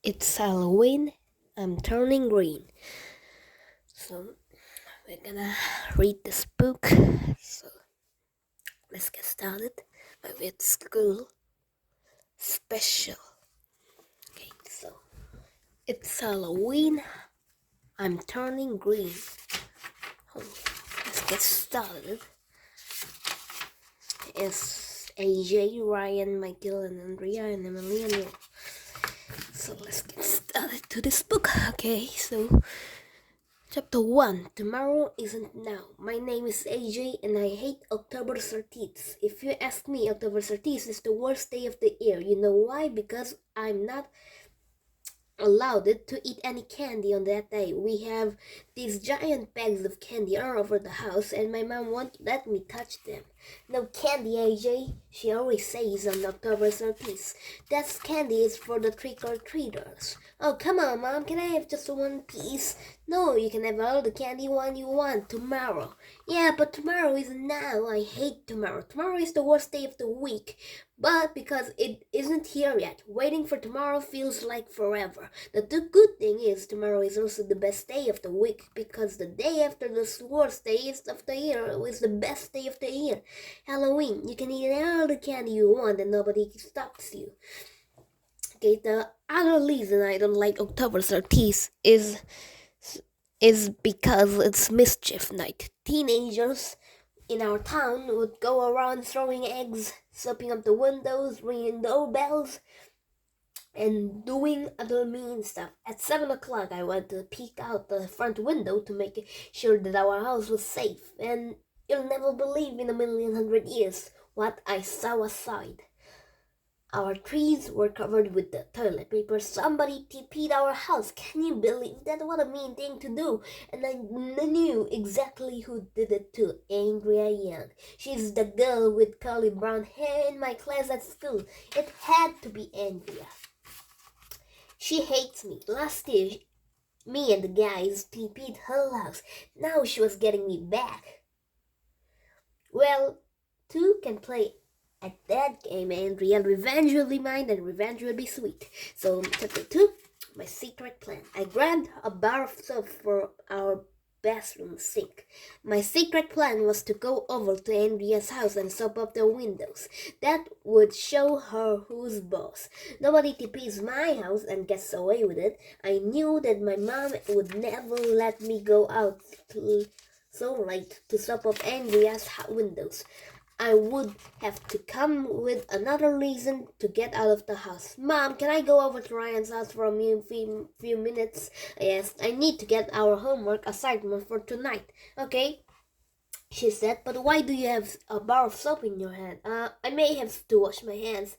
It's Halloween. I'm turning green. So we're gonna read this book. So let's get started. With school special. Okay, so it's Halloween. I'm turning green. Oh, let's get started. It's AJ, Ryan, Michael, and Andrea, and Emily, and Will. So let's get started to this book. Okay, so Chapter 1. Tomorrow isn't now. My name is AJ and I hate October 30th. If you ask me, October 30th is the worst day of the year. You know why? Because I'm not allowed to eat any candy on that day. We have these giant bags of candy all over the house and my mom won't let me touch them. No candy, AJ, she always says on October 30th. That candy is for the trick-or-treaters. Oh, come on, Mom, can I have just one piece? No, you can have all the candy one you want tomorrow. Yeah, but tomorrow isn't now. I hate tomorrow. Tomorrow is the worst day of the week. But because it isn't here yet, waiting for tomorrow feels like forever. The good thing is tomorrow is also the best day of the week because the day after the worst day of the year is the best day of the year. Halloween, you can eat all the candy you want and nobody stops you. Okay, the other reason I don't like October 30th is because it's mischief night. Teenagers in our town would go around throwing eggs, soaping up the windows, ringing doorbells, and doing other mean stuff. At 7 o'clock, I went to peek out the front window to make sure that our house was safe, and you'll never believe in a million hundred years what I saw outside. Our trees were covered with the toilet paper. Somebody TP'd our house. Can you believe that? What a mean thing to do. And I knew exactly who did it too. Andrea Young. She's the girl with curly brown hair in my class at school. It had to be Andrea. She hates me. Last year, me and the guys TP'd her house. Now she was getting me back. Well, two can play at that game, Andrea. Revenge will be mine and revenge will be sweet. So, chapter 2, my secret plan. I grabbed a bar of soap for our bathroom sink. My secret plan was to go over to Andrea's house and soap up the windows. That would show her who's boss. Nobody TPs my house and gets away with it. I knew that my mom would never let me go out so late to soap up Andrea's windows. I would have to come with another reason to get out of the house. Mom, can I go over to Ryan's house for a few minutes? I asked. I need to get our homework assignment for tonight. Okay, she said, but why do you have a bar of soap in your hand? I may have to wash my hands.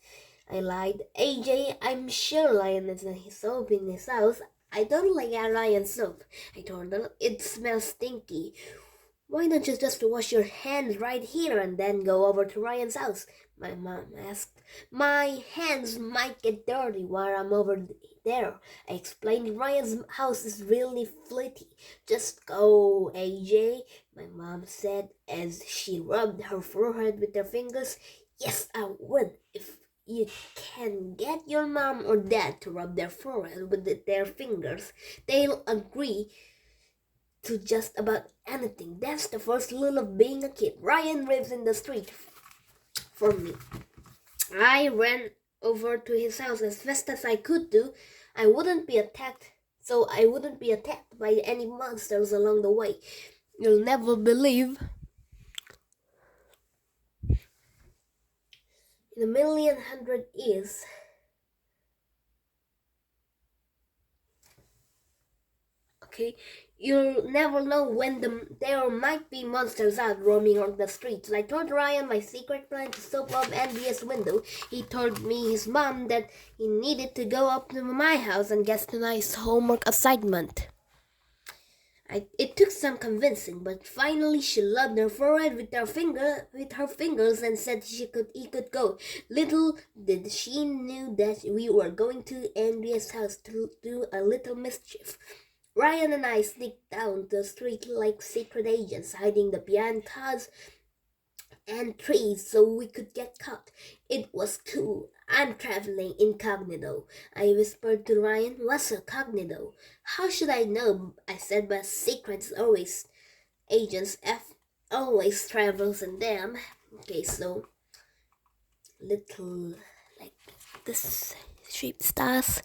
I lied. AJ, I'm sure Ryan has soap in his house. I don't like Ryan soap. I told her. It smells stinky. Why don't you just wash your hands right here and then go over to Ryan's house? My mom asked. My hands might get dirty while I'm over there. I explained Ryan's house is really flinty. Just go, AJ, my mom said as she rubbed her forehead with her fingers. Yes, I would if you can get your mom or dad to rub their forehead with their fingers. They'll agree to just about anything. That's the first rule of being a kid. Ryan lives in the street for me. I ran over to his house as fast as I could do. I wouldn't be attacked by any monsters along the way. You'll never believe. In a million hundred years, okay, you'll never know when there might be monsters out roaming on the streets. I told Ryan my secret plan to soap up Andrea's window. He told me his mom that he needed to go up to my house and get tonight's homework assignment. It took some convincing, but finally she rubbed her forehead with her fingers and said he could go. Little did she knew that we were going to Andrea's house to do a little mischief. Ryan and I sneaked down the street like secret agents, hiding behind cars, and trees so we could get caught. It was cool. I'm traveling incognito. I whispered to Ryan. What's a cognito? How should I know? I said, but secrets always. Agents F always travels in them. Okay, so little like this shape stars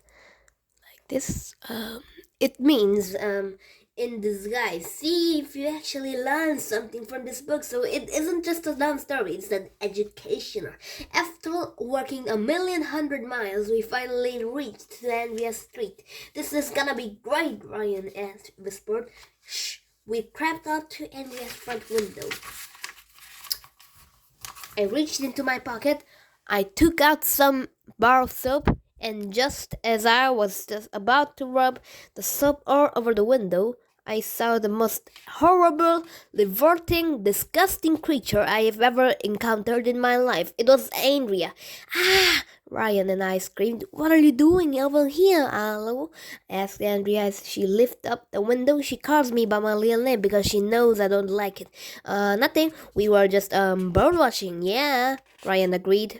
like this. It means in disguise. See if you actually learn something from this book. So it isn't just a dumb story, it's an educational. After working 1,100,000 miles, we finally reached Zambia Street. This is gonna be great, Ryan whispered. Shh. We crept up to Andrea's front window. I reached into my pocket. I took out some bar of soap, and just as I was just about to rub the soap all over the window, I saw the most horrible, revolting, disgusting creature I have ever encountered in my life. It was Andrea. Ah! Ryan and I screamed. What are you doing over here, Aloud? Asked Andrea as she lifted up the window. She calls me by my real name because she knows I don't like it. Nothing. We were just bird watching. Yeah, Ryan agreed.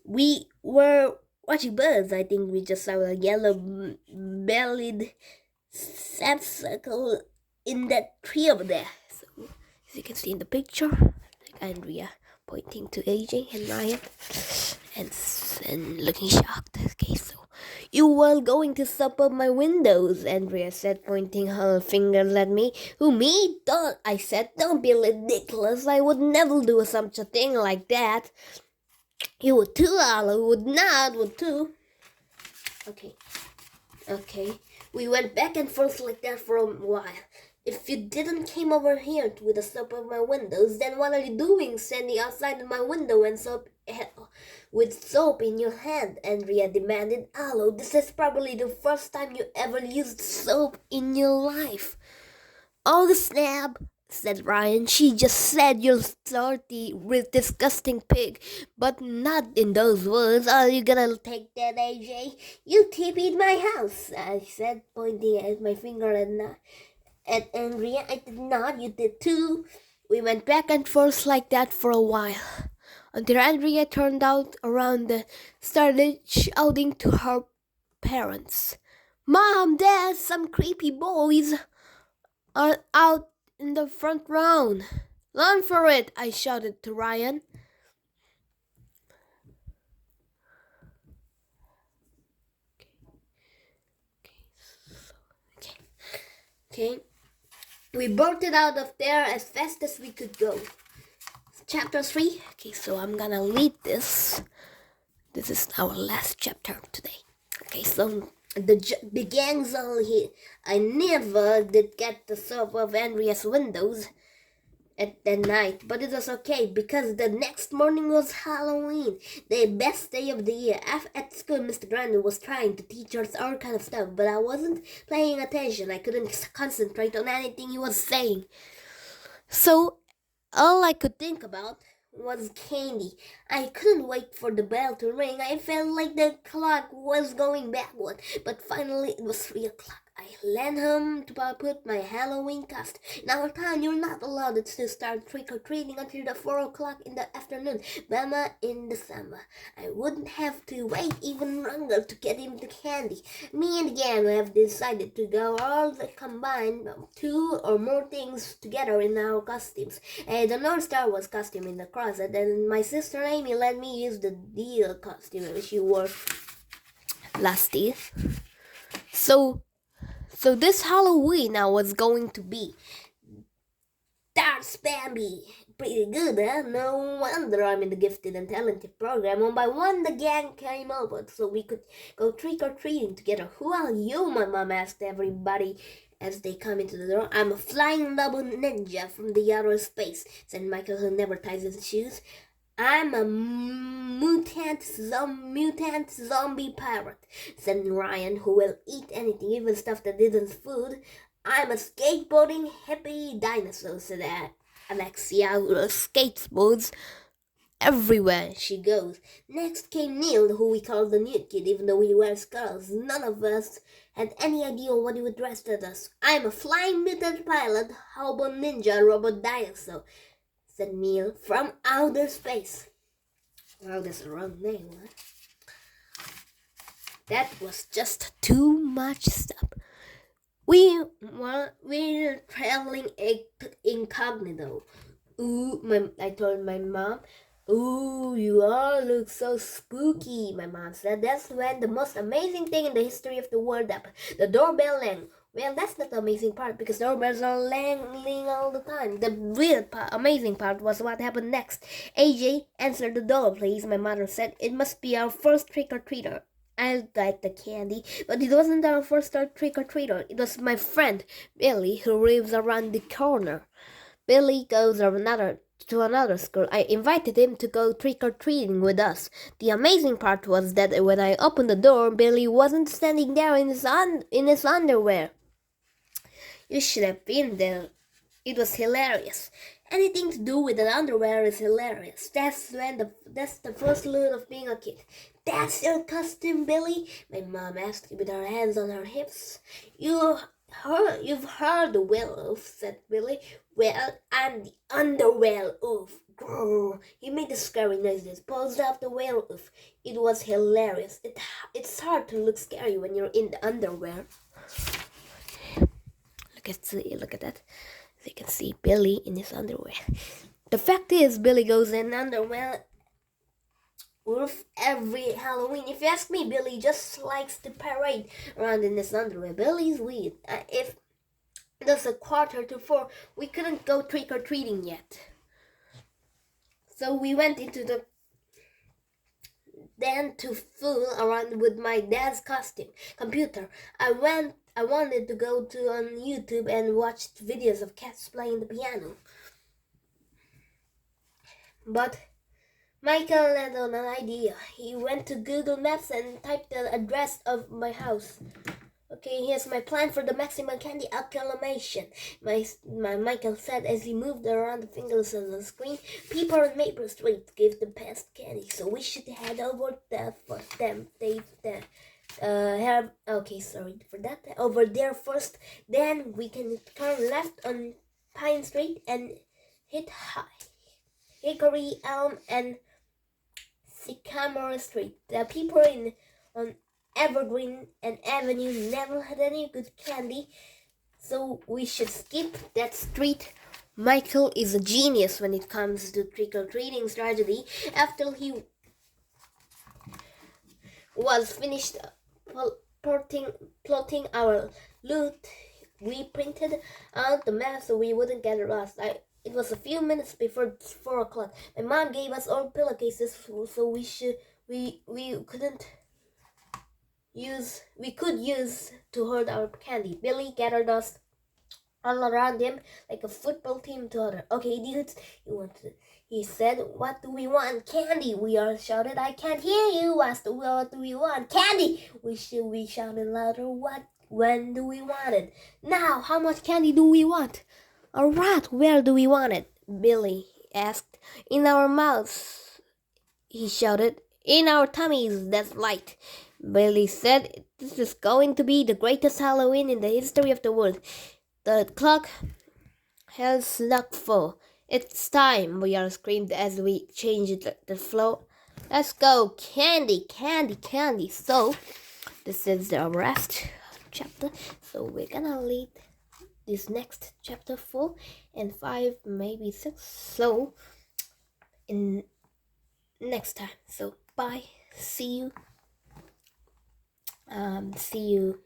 We were watching birds. I think we just saw a yellow-bellied sapsucker in that tree over there. So, as you can see in the picture, like Andrea pointing to AJ and Ryan and looking shocked. Okay, so you were going to stop up my windows, Andrea said, pointing her fingers at me. Who, me? Don't, I said. Don't be ridiculous. I would never do such a thing like that. You would too, Aloud. Would not, would too. Okay. We went back and forth like that for a while. If you didn't came over here with the soap of my windows, then what are you doing standing outside of my window and with soap in your hand? Andrea demanded. Aloud, this is probably the first time you ever used soap in your life. Oh, the snap, said Ryan. She just said you're dirty, disgusting pig, but not in those words. Are you gonna take that, AJ? You TP'd my house, I said, pointing at my finger at Andrea. I did not, you did too. We went back and forth like that for a while, until Andrea turned out around and started shouting to her parents. Mom, Dad, some creepy boys are out in the front round. Run for it, I shouted to Ryan. Okay. We bolted out of there as fast as we could go. Chapter 3. Okay, so I'm gonna read this. This is our last chapter today. Okay, so the gang's all here. I never did get the soap of Andrea's windows at that night, but it was okay because the next morning was Halloween, the best day of the year. At school, Mr. Grande was trying to teach us all kind of stuff, but I wasn't paying attention. I couldn't concentrate on anything he was saying. So all I could think about was candy. I couldn't wait for the bell to ring. I felt like the clock was going backward, but finally it was 3 o'clock. I lent him to put my Halloween costume. In our town, you're not allowed to start trick-or-treating until the 4 o'clock in the afternoon, Bama in December. I wouldn't have to wait even longer to get him the candy. Me and the gang have decided to go all the combine 2 or more things together in our costumes. The North Star was costume in the closet, and my sister Amy let me use the deal costume she wore last year. So this Halloween I was going to be Darth Bambi. Pretty good, huh? No wonder I'm in the gifted and talented program. One by one the gang came over so we could go trick-or-treating together. Who are you? My mom asked everybody as they come into the door. I'm a flying double ninja from the outer space, said Michael, who never ties his shoes. I'm a mutant zombie pirate, said Ryan, who will eat anything, even stuff that isn't food. I'm a skateboarding hippie dinosaur, said Alexia, who skateboards everywhere she goes. Next came Neil, who we called the nude kid, even though he wears skulls. None of us had any idea what he would dress as us. I'm a flying mutant pilot, hobo ninja, robot dinosaur. said Neil from outer space. Wow, that's a wrong name, huh? That was just too much stuff. We're traveling incognito. I told my mom, "Ooh, you all look so spooky." My mom said that's when the most amazing thing in the history of the world happened. The doorbell rang. Well, that's not the amazing part because doorbells are ringing all the time. The amazing part was what happened next. AJ, answer the door, please. My mother said it must be our first trick-or-treater. I liked the candy, but it wasn't our first trick-or-treater. It was my friend, Billy, who lives around the corner. Billy goes to another school. I invited him to go trick-or-treating with us. The amazing part was that when I opened the door, Billy wasn't standing there in his underwear. You should have been there. It was hilarious. Anything to do with an underwear is hilarious. That's the first look of being a kid. That's your costume, Billy? My mom asked with her hands on her hips. You've heard the werewolf, said Billy. Well, I'm the underwerewolf. Grrr. He made the scary noises, posed off the werewolf. It was hilarious. It's hard to look scary when you're in the underwear. Look at that. You can see Billy in his underwear. The fact is, Billy goes in underwear with every Halloween. If you ask me, Billy just likes to parade around in his underwear. Billy's weird. If it was 3:45, we couldn't go trick-or-treating yet. So we went into the den to fool around with my dad's costume computer. I wanted to go on YouTube and watch videos of cats playing the piano. But Michael had an idea. He went to Google Maps and typed the address of my house. Okay, here's my plan for the maximum candy accumulation. Michael said as he moved around the fingers on the screen. People on Maple Street give the best candy, so we should head over there for them. Over there first. Then we can turn left on Pine Street and hit Hickory, Elm, and Sycamore Street. The people on Evergreen and Avenue never had any good candy, so we should skip that street. Michael is a genius when it comes to trick-or-treating strategy. After he was finished plotting our loot, we printed out the map so we wouldn't get lost. It was a few minutes before 4 o'clock. My mom gave us all pillowcases, so we could use to hold our candy. Billy gathered us all around him like a football team together. Okay, dudes, he said, "What do we want? Candy!" We all shouted. "I can't hear you." What do we want? Candy! We shouted louder. When do we want it? Now! How much candy do we want? All right, where do we want it? Billy asked. In our mouths, he shouted. In our tummies, that's right. Billy said, "This is going to be the greatest Halloween in the history of the world." The clock has struck 4. It's time, we all screamed as we changed the floor. Let's go, candy, candy, candy. So, this is the last chapter. So we're gonna lead this next chapter 4 and 5, maybe 6. So, in next time. So, bye. See you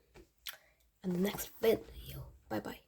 on the next video. Bye bye.